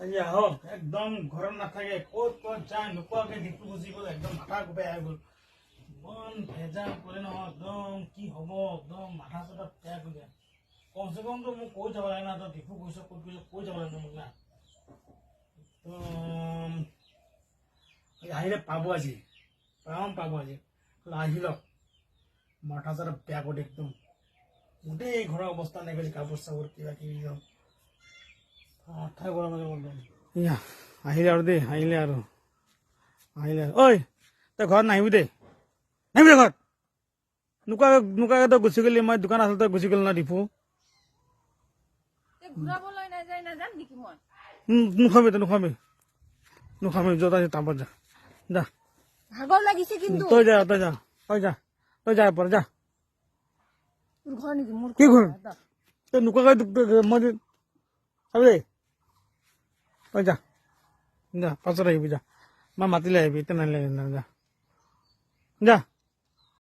আহক একদম ঘৰত নাথাকে ক'ত যায় নোপোৱাকে ডিপু গুচি গ'ল একদম মাথা কোপাই আহি গ'ল ইমান ভেজা কৰে নহয় একদম কি হ'ব একদম মাথা চাথা বেয়া কৰি দিয়ে কমচে কমতো মোক কৈ যাব লাগে না তই ডিপু গৈছ ক'ত গৈছ কৈ যাব লাগে মোক না একদম আহিলে পাব আজি পাব আজি আহি লওক মাথা চাথা বেয়া কৰি একদম গোটেই ঘৰৰ অৱস্থা নাইকিয়া কাপোৰ চাপোৰ কিবা কিবি মাথা গৰম ইয়া আহিলে আৰু দেই আহিলে আৰু ঐ তই ঘৰত নাহিবি দেই নাহিবি ঘৰত নোকোৱাকে তই গুচি গ'লি মই দোকান আছো তই গুচি গ'ল না ডিপু নোখাবি য'ত আছে তাপত যা যা ভাগৰ লাগিছে কিন্তু তই যা এপাৰ যা তোৰ ঘৰ নেকি মোৰ কি ঘৰ তই নোকোৱাকে মই চাবি দেই তই যা পাছত আহিবি যা মই মাতিলে আহিবি এতিয়া নাহিলে যা